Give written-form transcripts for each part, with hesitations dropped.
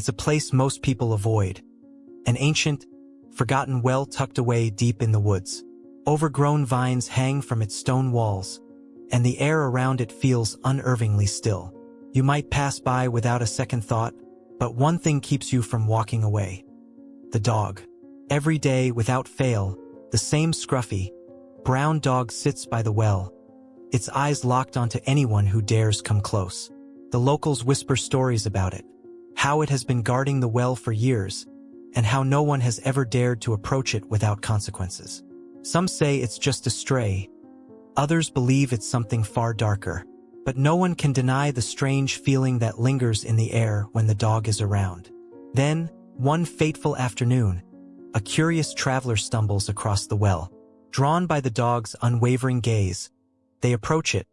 It's a place most people avoid. An ancient, forgotten well tucked away deep in the woods. Overgrown vines hang from its stone walls, and the air around it feels unnervingly still. You might pass by without a second thought, but one thing keeps you from walking away. The dog. Every day, without fail, the same scruffy, brown dog sits by the well, its eyes locked onto anyone who dares come close. The locals whisper stories about it, how it has been guarding the well for years, and how no one has ever dared to approach it without consequences. Some say it's just a stray. Others believe it's something far darker. But no one can deny the strange feeling that lingers in the air when the dog is around. Then, one fateful afternoon, a curious traveler stumbles across the well. Drawn by the dog's unwavering gaze, they approach it,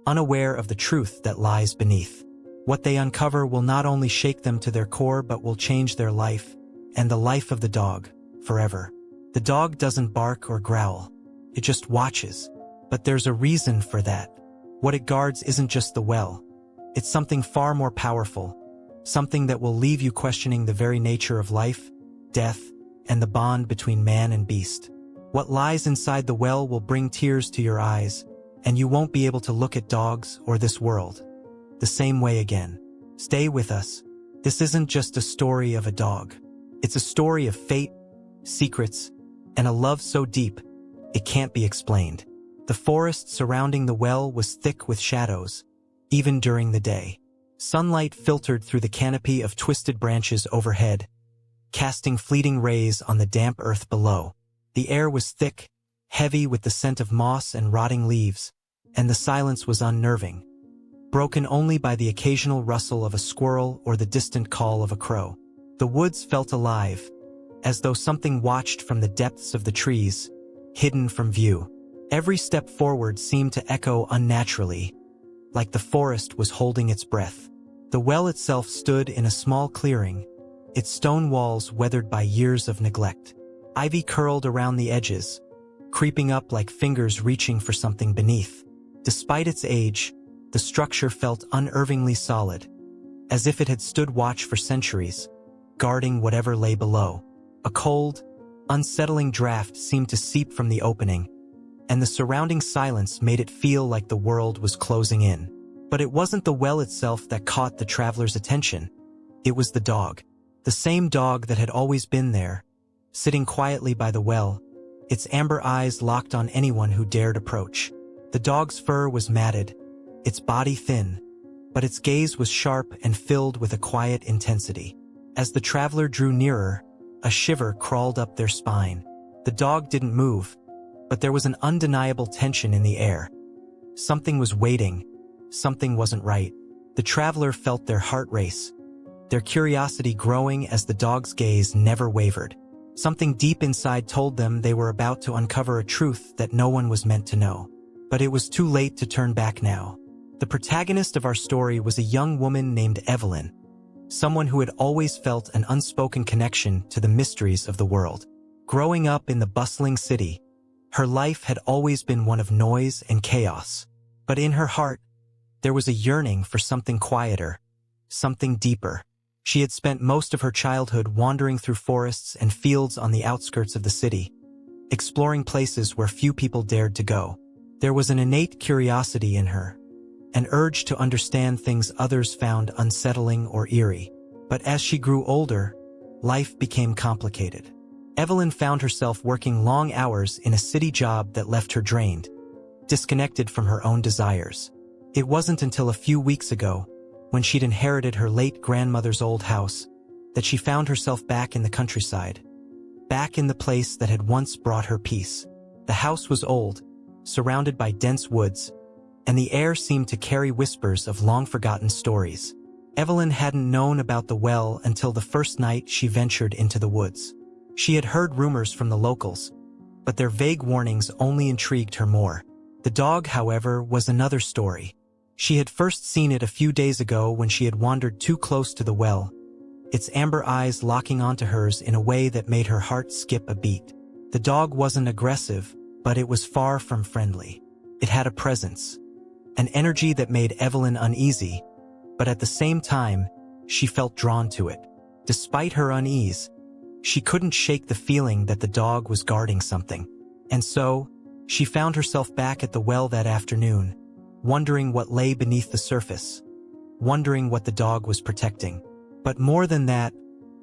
unaware of the truth that lies beneath. What they uncover will not only shake them to their core but will change their life, and the life of the dog, forever. The dog doesn't bark or growl. It just watches. But there's a reason for that. What it guards isn't just the well. It's something far more powerful, something that will leave you questioning the very nature of life, death, and the bond between man and beast. What lies inside the well will bring tears to your eyes, and you won't be able to look at dogs or this world the same way again. Stay with us. This isn't just a story of a dog. It's a story of fate, secrets, and a love so deep, it can't be explained. The forest surrounding the well was thick with shadows, even during the day. Sunlight filtered through the canopy of twisted branches overhead, casting fleeting rays on the damp earth below. The air was thick, heavy with the scent of moss and rotting leaves, and the silence was unnerving, broken only by the occasional rustle of a squirrel or the distant call of a crow. The woods felt alive, as though something watched from the depths of the trees, hidden from view. Every step forward seemed to echo unnaturally, like the forest was holding its breath. The well itself stood in a small clearing, its stone walls weathered by years of neglect. Ivy curled around the edges, creeping up like fingers reaching for something beneath. Despite its age, the structure felt unnervingly solid, as if it had stood watch for centuries, guarding whatever lay below. A cold, unsettling draft seemed to seep from the opening, and the surrounding silence made it feel like the world was closing in. But it wasn't the well itself that caught the traveler's attention. It was the dog. The same dog that had always been there, sitting quietly by the well, its amber eyes locked on anyone who dared approach. The dog's fur was matted, its body thin, but its gaze was sharp and filled with a quiet intensity. As the traveler drew nearer, a shiver crawled up their spine. The dog didn't move, but there was an undeniable tension in the air. Something was waiting. Something wasn't right. The traveler felt their heart race, their curiosity growing as the dog's gaze never wavered. Something deep inside told them they were about to uncover a truth that no one was meant to know. But it was too late to turn back now. The protagonist of our story was a young woman named Evelyn, someone who had always felt an unspoken connection to the mysteries of the world. Growing up in the bustling city, her life had always been one of noise and chaos. But in her heart, there was a yearning for something quieter, something deeper. She had spent most of her childhood wandering through forests and fields on the outskirts of the city, exploring places where few people dared to go. There was an innate curiosity in her, an urge to understand things others found unsettling or eerie. But as she grew older, life became complicated. Evelyn found herself working long hours in a city job that left her drained, disconnected from her own desires. It wasn't until a few weeks ago, when she'd inherited her late grandmother's old house, that she found herself back in the countryside, back in the place that had once brought her peace. The house was old, surrounded by dense woods, and the air seemed to carry whispers of long-forgotten stories. Evelyn hadn't known about the well until the first night she ventured into the woods. She had heard rumors from the locals, but their vague warnings only intrigued her more. The dog, however, was another story. She had first seen it a few days ago when she had wandered too close to the well, its amber eyes locking onto hers in a way that made her heart skip a beat. The dog wasn't aggressive, but it was far from friendly. It had a presence, an energy that made Evelyn uneasy, but at the same time, she felt drawn to it. Despite her unease, she couldn't shake the feeling that the dog was guarding something. And so, she found herself back at the well that afternoon, wondering what lay beneath the surface, wondering what the dog was protecting. But more than that,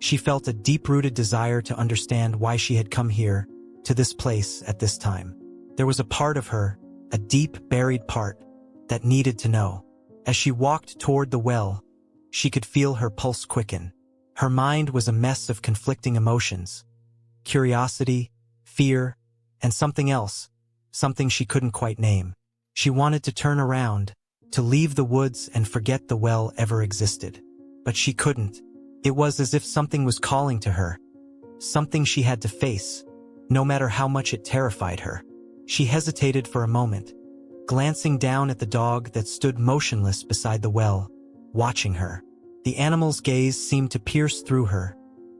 she felt a deep-rooted desire to understand why she had come here, to this place at this time. There was a part of her, a deep, buried part, that needed to know. As she walked toward the well, she could feel her pulse quicken. Her mind was a mess of conflicting emotions. Curiosity, fear, and something else, something she couldn't quite name. She wanted to turn around, to leave the woods and forget the well ever existed. But she couldn't. It was as if something was calling to her, something she had to face, no matter how much it terrified her. She hesitated for a moment, glancing down at the dog that stood motionless beside the well, watching her. The animal's gaze seemed to pierce through her,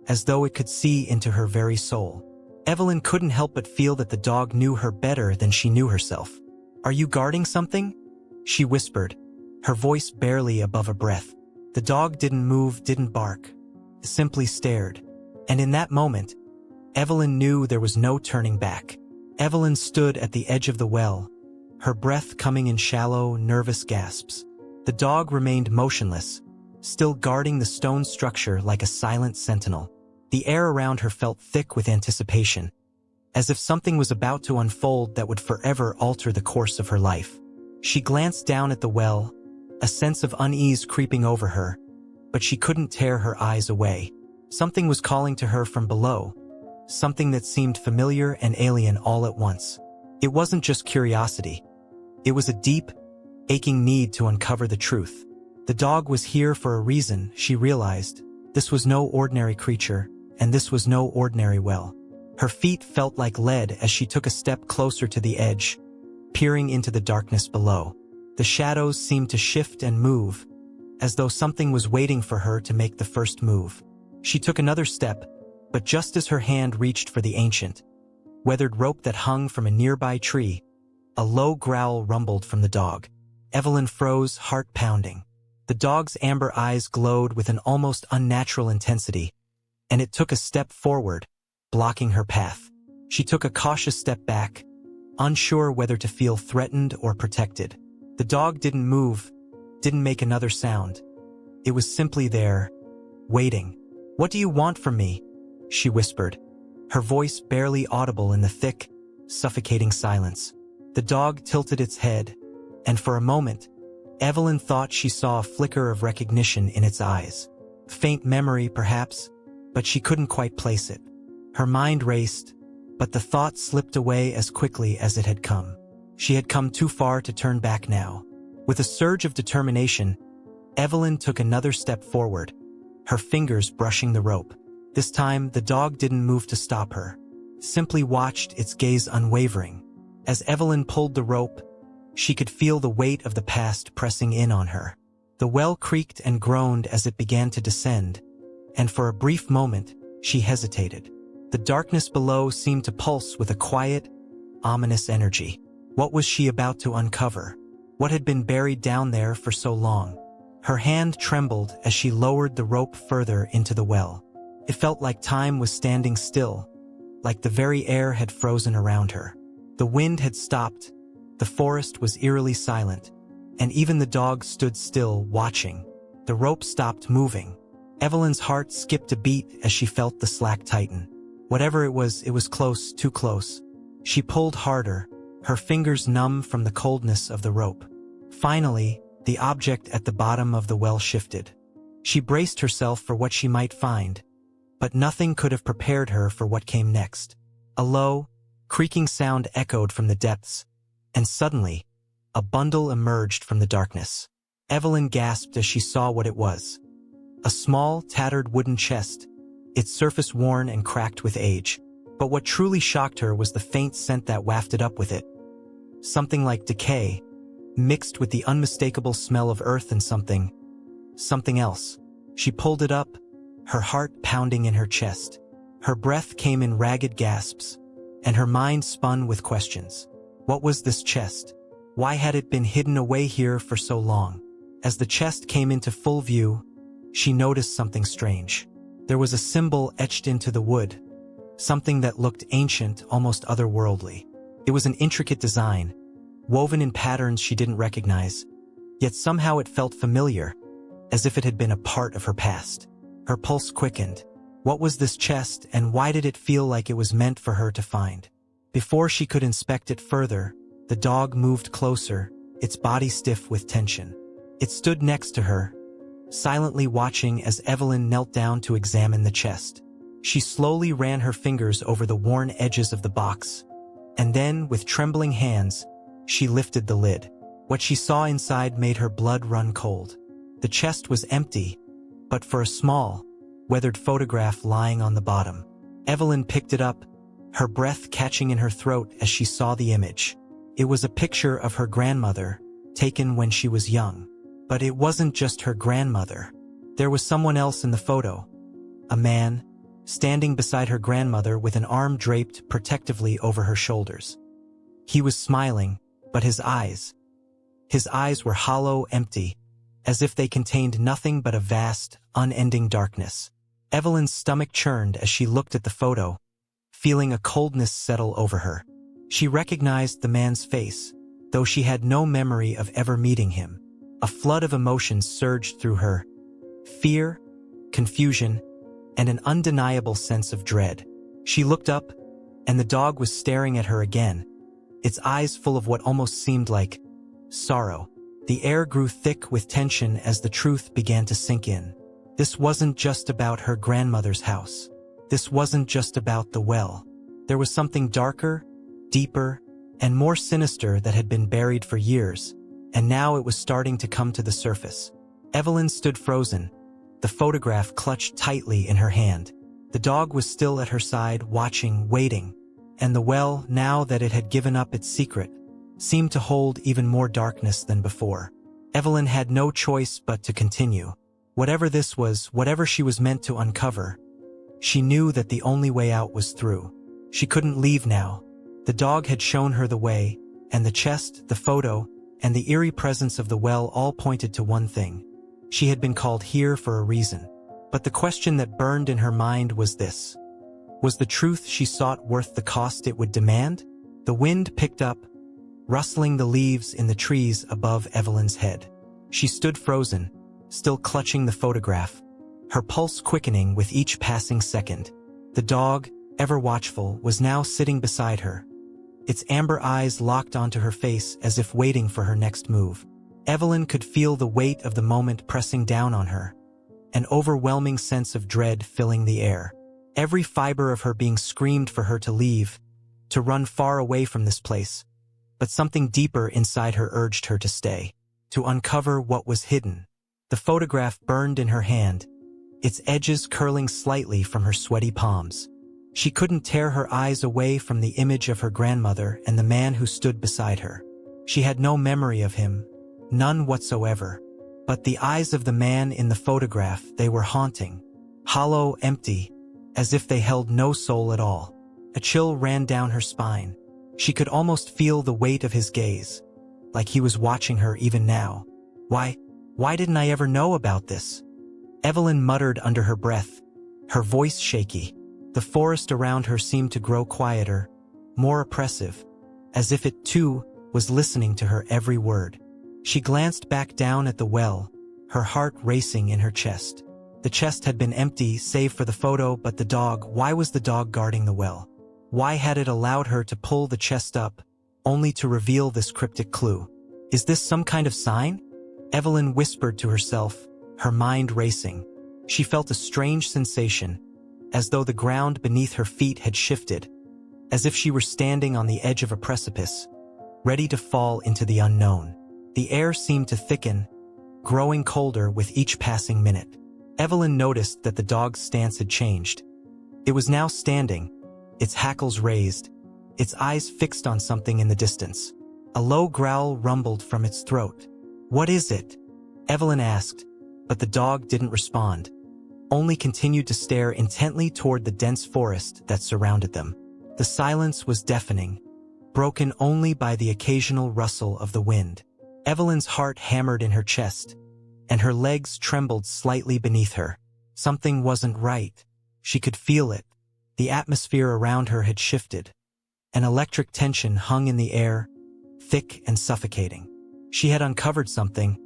as though it could see into her very soul. Evelyn couldn't help but feel that the dog knew her better than she knew herself. "Are you guarding something?" she whispered, her voice barely above a breath. The dog didn't move, didn't bark, simply stared. And in that moment, Evelyn knew there was no turning back. Evelyn stood at the edge of the well, her breath coming in shallow, nervous gasps. The dog remained motionless, still guarding the stone structure like a silent sentinel. The air around her felt thick with anticipation, as if something was about to unfold that would forever alter the course of her life. She glanced down at the well, a sense of unease creeping over her, but she couldn't tear her eyes away. Something was calling to her from below, something that seemed familiar and alien all at once. It wasn't just curiosity. It was a deep, aching need to uncover the truth. The dog was here for a reason, she realized. This was no ordinary creature, and this was no ordinary well. Her feet felt like lead as she took a step closer to the edge, peering into the darkness below. The shadows seemed to shift and move, as though something was waiting for her to make the first move. She took another step, but just as her hand reached for the ancient, weathered rope that hung from a nearby tree, a low growl rumbled from the dog. Evelyn froze, heart pounding. The dog's amber eyes glowed with an almost unnatural intensity, and it took a step forward, blocking her path. She took a cautious step back, unsure whether to feel threatened or protected. The dog didn't move, didn't make another sound. It was simply there, waiting. "What do you want from me?" she whispered, her voice barely audible in the thick, suffocating silence. The dog tilted its head, and for a moment, Evelyn thought she saw a flicker of recognition in its eyes. Faint memory, perhaps, but she couldn't quite place it. Her mind raced, but the thought slipped away as quickly as it had come. She had come too far to turn back now. With a surge of determination, Evelyn took another step forward, her fingers brushing the rope. This time, the dog didn't move to stop her, simply watched, its gaze unwavering. As Evelyn pulled the rope, she could feel the weight of the past pressing in on her. The well creaked and groaned as it began to descend, and for a brief moment, she hesitated. The darkness below seemed to pulse with a quiet, ominous energy. What was she about to uncover? What had been buried down there for so long? Her hand trembled as she lowered the rope further into the well. It felt like time was standing still, like the very air had frozen around her. The wind had stopped, the forest was eerily silent, and even the dog stood still, watching. The rope stopped moving. Evelyn's heart skipped a beat as she felt the slack tighten. Whatever it was close, too close. She pulled harder, her fingers numb from the coldness of the rope. Finally, the object at the bottom of the well shifted. She braced herself for what she might find, but nothing could have prepared her for what came next. A low, creaking sound echoed from the depths, and suddenly, a bundle emerged from the darkness. Evelyn gasped as she saw what it was. A small, tattered wooden chest, its surface worn and cracked with age. But what truly shocked her was the faint scent that wafted up with it. Something like decay, mixed with the unmistakable smell of earth and something else. She pulled it up, her heart pounding in her chest. Her breath came in ragged gasps, and her mind spun with questions. What was this chest? Why had it been hidden away here for so long? As the chest came into full view, she noticed something strange. There was a symbol etched into the wood, something that looked ancient, almost otherworldly. It was an intricate design, woven in patterns she didn't recognize, yet somehow it felt familiar, as if it had been a part of her past. Her pulse quickened. What was this chest, and why did it feel like it was meant for her to find? Before she could inspect it further, the dog moved closer, its body stiff with tension. It stood next to her, silently watching as Evelyn knelt down to examine the chest. She slowly ran her fingers over the worn edges of the box, and then, with trembling hands, she lifted the lid. What she saw inside made her blood run cold. The chest was empty, but for a small, weathered photograph lying on the bottom. Evelyn picked it up, her breath catching in her throat as she saw the image. It was a picture of her grandmother, taken when she was young. But it wasn't just her grandmother. There was someone else in the photo. A man, standing beside her grandmother with an arm draped protectively over her shoulders. He was smiling, but his eyes were hollow, empty, as if they contained nothing but a vast, unending darkness. Evelyn's stomach churned as she looked at the photo, feeling a coldness settle over her. She recognized the man's face, though she had no memory of ever meeting him. A flood of emotions surged through her: fear, confusion, and an undeniable sense of dread. She looked up, and the dog was staring at her again, its eyes full of what almost seemed like sorrow. The air grew thick with tension as the truth began to sink in. This wasn't just about her grandmother's house. This wasn't just about the well. There was something darker, deeper, and more sinister that had been buried for years, and now it was starting to come to the surface. Evelyn stood frozen, the photograph clutched tightly in her hand. The dog was still at her side, watching, waiting, and the well, now that it had given up its secret, seemed to hold even more darkness than before. Evelyn had no choice but to continue. Whatever this was, whatever she was meant to uncover, she knew that the only way out was through. She couldn't leave now. The dog had shown her the way, and the chest, the photo, and the eerie presence of the well all pointed to one thing. She had been called here for a reason. But the question that burned in her mind was this: was the truth she sought worth the cost it would demand? The wind picked up, rustling the leaves in the trees above Evelyn's head. She stood frozen, still clutching the photograph, her pulse quickening with each passing second. The dog, ever watchful, was now sitting beside her, its amber eyes locked onto her face as if waiting for her next move. Evelyn could feel the weight of the moment pressing down on her, an overwhelming sense of dread filling the air. Every fiber of her being screamed for her to leave, to run far away from this place. But something deeper inside her urged her to stay, to uncover what was hidden. The photograph burned in her hand, its edges curling slightly from her sweaty palms. She couldn't tear her eyes away from the image of her grandmother and the man who stood beside her. She had no memory of him, none whatsoever. But the eyes of the man in the photograph, they were haunting, hollow, empty, as if they held no soul at all. A chill ran down her spine. She could almost feel the weight of his gaze, like he was watching her even now. Why didn't I ever know about this? Evelyn muttered under her breath, her voice shaky. The forest around her seemed to grow quieter, more oppressive, as if it too was listening to her every word. She glanced back down at the well, her heart racing in her chest. The chest had been empty save for the photo, but the dog, why was the dog guarding the well? Why had it allowed her to pull the chest up, only to reveal this cryptic clue? Is this some kind of sign? Evelyn whispered to herself, her mind racing. She felt a strange sensation, as though the ground beneath her feet had shifted, as if she were standing on the edge of a precipice, ready to fall into the unknown. The air seemed to thicken, growing colder with each passing minute. Evelyn noticed that the dog's stance had changed. It was now standing, its hackles raised, its eyes fixed on something in the distance. A low growl rumbled from its throat. "What is it?" Evelyn asked, but the dog didn't respond, only continued to stare intently toward the dense forest that surrounded them. The silence was deafening, broken only by the occasional rustle of the wind. Evelyn's heart hammered in her chest, and her legs trembled slightly beneath her. Something wasn't right. She could feel it. The atmosphere around her had shifted. An electric tension hung in the air, thick and suffocating. She had uncovered something,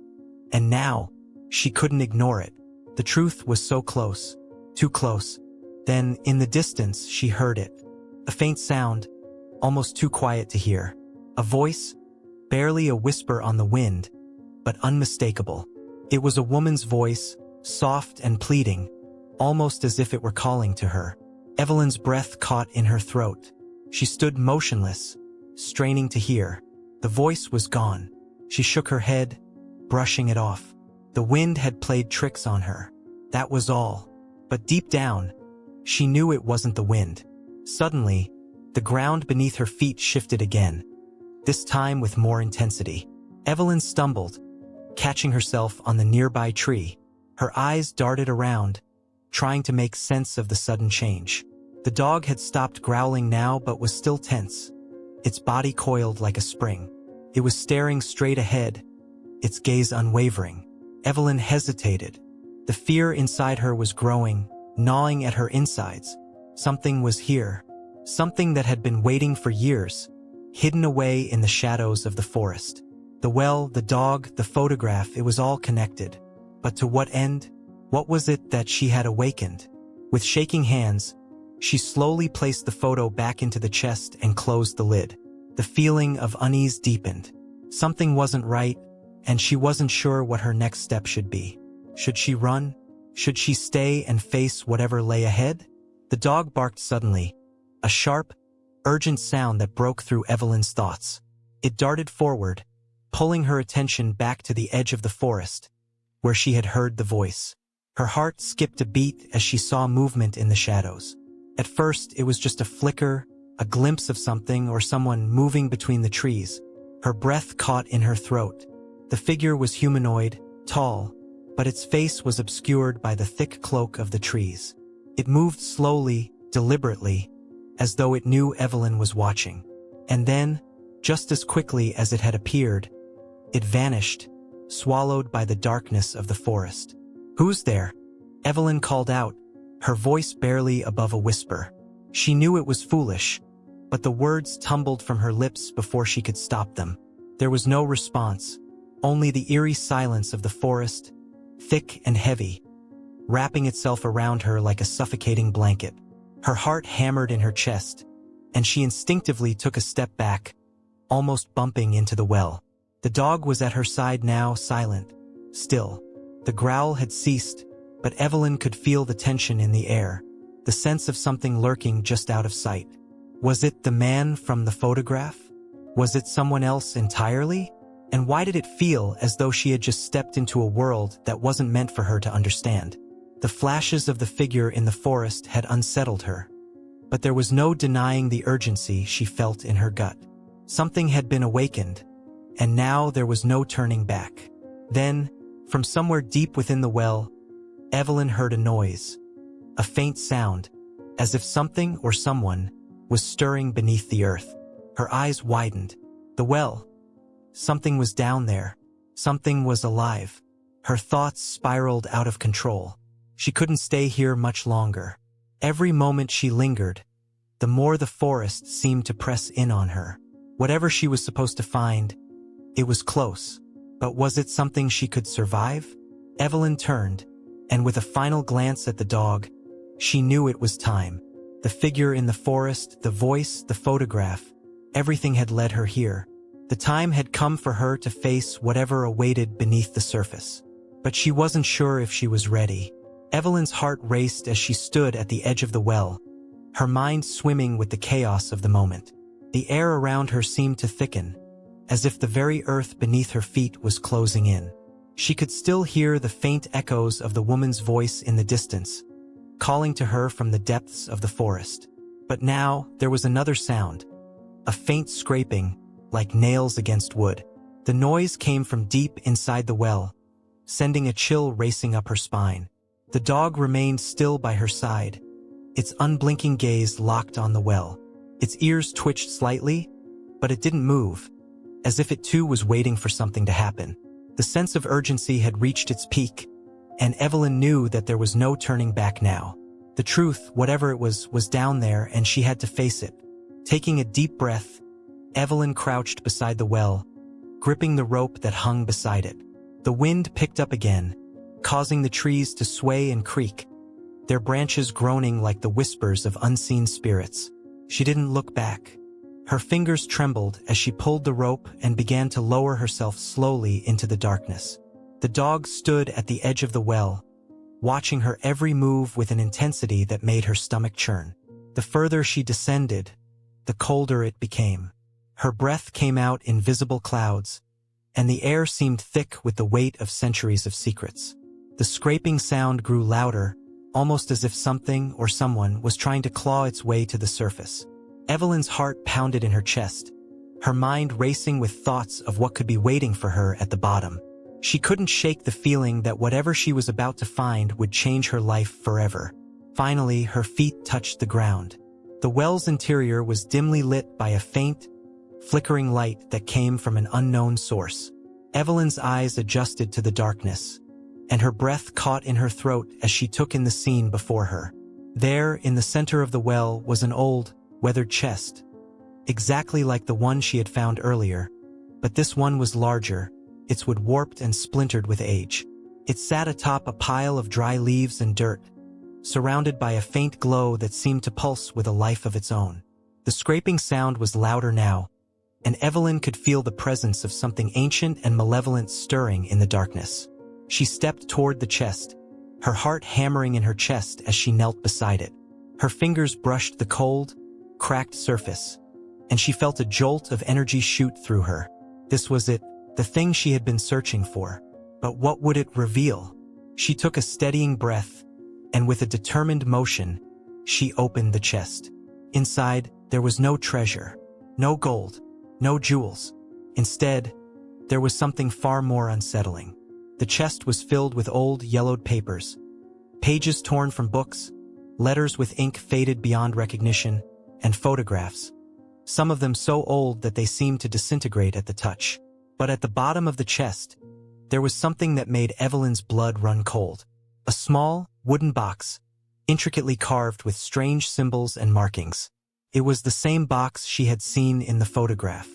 and now she couldn't ignore it. The truth was so close, too close. Then, in the distance, she heard it. A faint sound, almost too quiet to hear. A voice, barely a whisper on the wind, but unmistakable. It was a woman's voice, soft and pleading, almost as if it were calling to her. Evelyn's breath caught in her throat. She stood motionless, straining to hear. The voice was gone. She shook her head, brushing it off. The wind had played tricks on her. That was all. But deep down, she knew it wasn't the wind. Suddenly, the ground beneath her feet shifted again, this time with more intensity. Evelyn stumbled, catching herself on the nearby tree. Her eyes darted around, trying to make sense of the sudden change. The dog had stopped growling now but was still tense. Its body coiled like a spring. It was staring straight ahead, its gaze unwavering. Evelyn hesitated. The fear inside her was growing, gnawing at her insides. Something was here. Something that had been waiting for years, hidden away in the shadows of the forest. The well, the dog, the photograph, it was all connected. But to what end? What was it that she had awakened? With shaking hands, she slowly placed the photo back into the chest and closed the lid. The feeling of unease deepened. Something wasn't right, and she wasn't sure what her next step should be. Should she run? Should she stay and face whatever lay ahead? The dog barked suddenly, a sharp, urgent sound that broke through Evelyn's thoughts. It darted forward, pulling her attention back to the edge of the forest, where she had heard the voice. Her heart skipped a beat as she saw movement in the shadows. At first, it was just a flicker, a glimpse of something or someone moving between the trees. Her breath caught in her throat. The figure was humanoid, tall, but its face was obscured by the thick cloak of the trees. It moved slowly, deliberately, as though it knew Evelyn was watching. And then, just as quickly as it had appeared, it vanished, swallowed by the darkness of the forest. "Who's there?" Evelyn called out, her voice barely above a whisper. She knew it was foolish, but the words tumbled from her lips before she could stop them. There was no response, only the eerie silence of the forest, thick and heavy, wrapping itself around her like a suffocating blanket. Her heart hammered in her chest, and she instinctively took a step back, almost bumping into the well. The dog was at her side now, silent, still. The growl had ceased, but Evelyn could feel the tension in the air, the sense of something lurking just out of sight. Was it the man from the photograph? Was it someone else entirely? And why did it feel as though she had just stepped into a world that wasn't meant for her to understand? The flashes of the figure in the forest had unsettled her, but there was no denying the urgency she felt in her gut. Something had been awakened, and now there was no turning back. Then, from somewhere deep within the well, Evelyn heard a noise, a faint sound, as if something or someone was stirring beneath the earth. Her eyes widened. The well. Something was down there. Something was alive. Her thoughts spiraled out of control. She couldn't stay here much longer. Every moment she lingered, the more the forest seemed to press in on her. Whatever she was supposed to find, it was close. But was it something she could survive? Evelyn turned, and with a final glance at the dog, she knew it was time. The figure in the forest, the voice, the photograph, everything had led her here. The time had come for her to face whatever awaited beneath the surface. But she wasn't sure if she was ready. Evelyn's heart raced as she stood at the edge of the well, her mind swimming with the chaos of the moment. The air around her seemed to thicken, as if the very earth beneath her feet was closing in. She could still hear the faint echoes of the woman's voice in the distance, calling to her from the depths of the forest. But now there was another sound, a faint scraping, like nails against wood. The noise came from deep inside the well, sending a chill racing up her spine. The dog remained still by her side, its unblinking gaze locked on the well. Its ears twitched slightly, but it didn't move, as if it too was waiting for something to happen. The sense of urgency had reached its peak, and Evelyn knew that there was no turning back now. The truth, whatever it was down there, and she had to face it. Taking a deep breath, Evelyn crouched beside the well, gripping the rope that hung beside it. The wind picked up again, causing the trees to sway and creak, their branches groaning like the whispers of unseen spirits. She didn't look back. Her fingers trembled as she pulled the rope and began to lower herself slowly into the darkness. The dog stood at the edge of the well, watching her every move with an intensity that made her stomach churn. The further she descended, the colder it became. Her breath came out in visible clouds, and the air seemed thick with the weight of centuries of secrets. The scraping sound grew louder, almost as if something or someone was trying to claw its way to the surface. Evelyn's heart pounded in her chest, her mind racing with thoughts of what could be waiting for her at the bottom. She couldn't shake the feeling that whatever she was about to find would change her life forever. Finally, her feet touched the ground. The well's interior was dimly lit by a faint, flickering light that came from an unknown source. Evelyn's eyes adjusted to the darkness, and her breath caught in her throat as she took in the scene before her. There, in the center of the well, was an old, weathered chest, exactly like the one she had found earlier, but this one was larger, its wood warped and splintered with age. It sat atop a pile of dry leaves and dirt, surrounded by a faint glow that seemed to pulse with a life of its own. The scraping sound was louder now, and Evelyn could feel the presence of something ancient and malevolent stirring in the darkness. She stepped toward the chest, her heart hammering in her chest as she knelt beside it. Her fingers brushed the cold, cracked surface, and she felt a jolt of energy shoot through her. This was it, the thing she had been searching for. But what would it reveal? She took a steadying breath, and with a determined motion, she opened the chest. Inside, there was no treasure, no gold, no jewels. Instead, there was something far more unsettling. The chest was filled with old, yellowed papers, pages torn from books, letters with ink faded beyond recognition, and photographs, some of them so old that they seemed to disintegrate at the touch. But at the bottom of the chest, there was something that made Evelyn's blood run cold. A small, wooden box, intricately carved with strange symbols and markings. It was the same box she had seen in the photograph.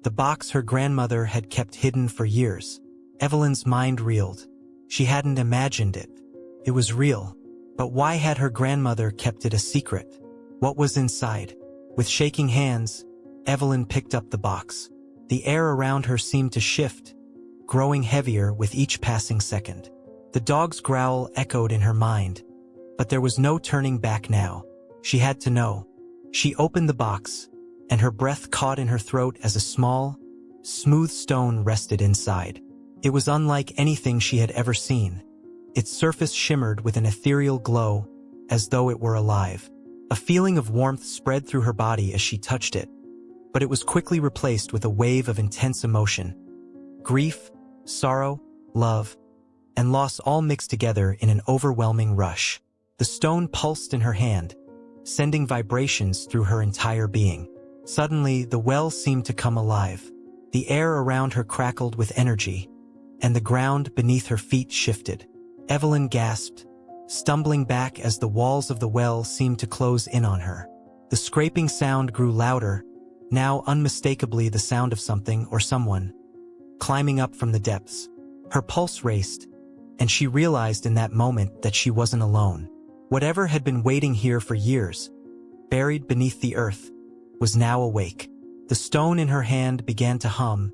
The box her grandmother had kept hidden for years. Evelyn's mind reeled. She hadn't imagined it. It was real. But why had her grandmother kept it a secret? What was inside? With shaking hands, Evelyn picked up the box. The air around her seemed to shift, growing heavier with each passing second. The dog's growl echoed in her mind, but there was no turning back now. She had to know. She opened the box, and her breath caught in her throat as a small, smooth stone rested inside. It was unlike anything she had ever seen. Its surface shimmered with an ethereal glow, as though it were alive. A feeling of warmth spread through her body as she touched it, but it was quickly replaced with a wave of intense emotion. Grief, sorrow, love, and loss all mixed together in an overwhelming rush. The stone pulsed in her hand, sending vibrations through her entire being. Suddenly, the well seemed to come alive. The air around her crackled with energy, and the ground beneath her feet shifted. Evelyn gasped, stumbling back as the walls of the well seemed to close in on her. The scraping sound grew louder, now unmistakably the sound of something or someone climbing up from the depths. Her pulse raced, and she realized in that moment that she wasn't alone. Whatever had been waiting here for years, buried beneath the earth, was now awake. The stone in her hand began to hum,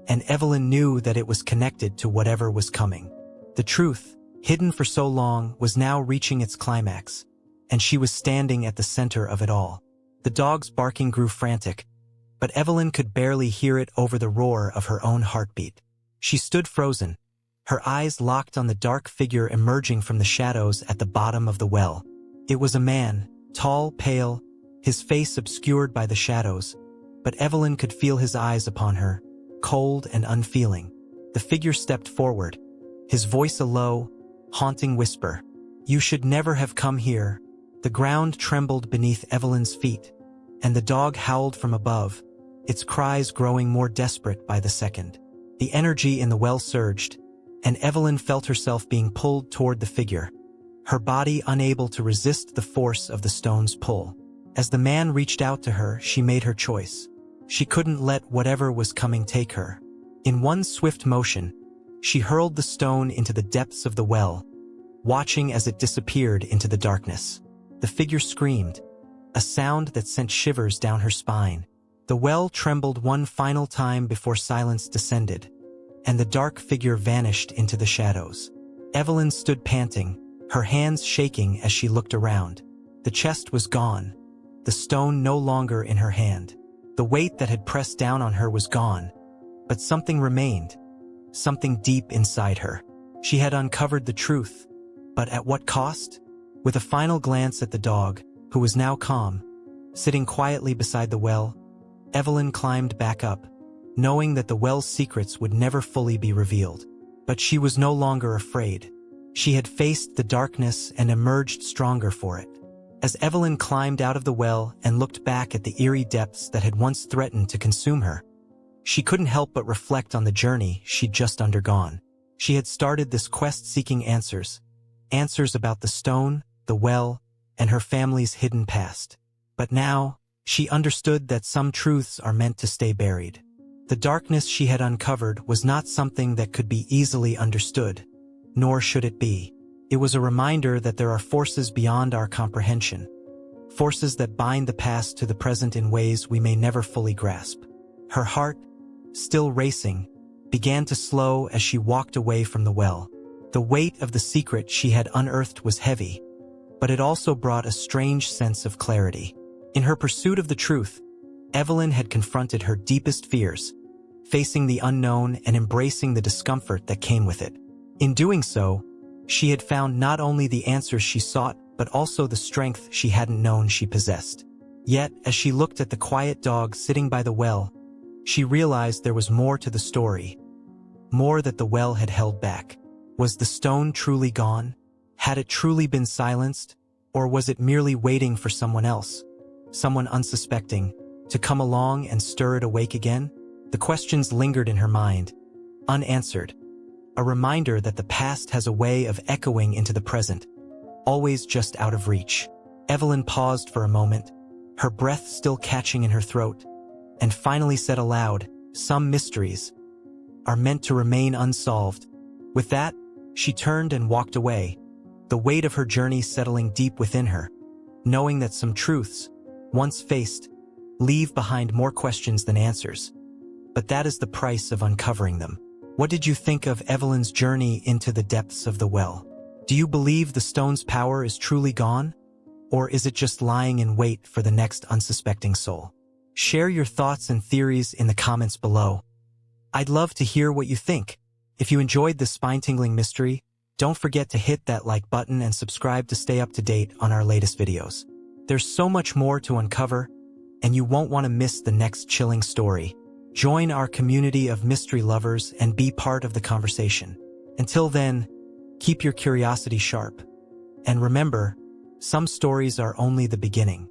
and Evelyn knew that it was connected to whatever was coming. The truth, hidden for so long, was now reaching its climax, and she was standing at the center of it all. The dog's barking grew frantic, but Evelyn could barely hear it over the roar of her own heartbeat. She stood frozen, her eyes locked on the dark figure emerging from the shadows at the bottom of the well. It was a man, tall, pale, his face obscured by the shadows, but Evelyn could feel his eyes upon her, cold and unfeeling. The figure stepped forward, his voice a low, haunting whisper. "You should never have come here." The ground trembled beneath Evelyn's feet, and the dog howled from above, its cries growing more desperate by the second. The energy in the well surged, and Evelyn felt herself being pulled toward the figure, her body unable to resist the force of the stone's pull. As the man reached out to her, she made her choice. She couldn't let whatever was coming take her. In one swift motion, she hurled the stone into the depths of the well, watching as it disappeared into the darkness. The figure screamed, a sound that sent shivers down her spine. The well trembled one final time before silence descended, and the dark figure vanished into the shadows. Evelyn stood panting, her hands shaking as she looked around. The chest was gone, the stone no longer in her hand. The weight that had pressed down on her was gone, but something remained, something deep inside her. She had uncovered the truth, but at what cost? With a final glance at the dog, who was now calm, sitting quietly beside the well, Evelyn climbed back up, knowing that the well's secrets would never fully be revealed. But she was no longer afraid. She had faced the darkness and emerged stronger for it. As Evelyn climbed out of the well and looked back at the eerie depths that had once threatened to consume her, she couldn't help but reflect on the journey she'd just undergone. She had started this quest seeking answers about the stone, the well, and her family's hidden past. But now, she understood that some truths are meant to stay buried. The darkness she had uncovered was not something that could be easily understood, nor should it be. It was a reminder that there are forces beyond our comprehension, forces that bind the past to the present in ways we may never fully grasp. Her heart, still racing, began to slow as she walked away from the well. The weight of the secret she had unearthed was heavy, but it also brought a strange sense of clarity. In her pursuit of the truth, Evelyn had confronted her deepest fears, facing the unknown and embracing the discomfort that came with it. In doing so, she had found not only the answers she sought, but also the strength she hadn't known she possessed. Yet, as she looked at the quiet dog sitting by the well, she realized there was more to the story, more that the well had held back. Was the stone truly gone? Had it truly been silenced? Or was it merely waiting for someone else, someone unsuspecting, to come along and stir it awake again? The questions lingered in her mind, unanswered, a reminder that the past has a way of echoing into the present, always just out of reach. Evelyn paused for a moment, her breath still catching in her throat, and finally said aloud, "Some mysteries are meant to remain unsolved." With that, she turned and walked away, the weight of her journey settling deep within her, knowing that some truths, once faced, leave behind more questions than answers. But that is the price of uncovering them. What did you think of Evelyn's journey into the depths of the well? Do you believe the stone's power is truly gone? Or is it just lying in wait for the next unsuspecting soul? Share your thoughts and theories in the comments below. I'd love to hear what you think. If you enjoyed this spine-tingling mystery, don't forget to hit that like button and subscribe to stay up to date on our latest videos. There's so much more to uncover, and you won't want to miss the next chilling story. Join our community of mystery lovers and be part of the conversation. Until then, keep your curiosity sharp. And remember, some stories are only the beginning.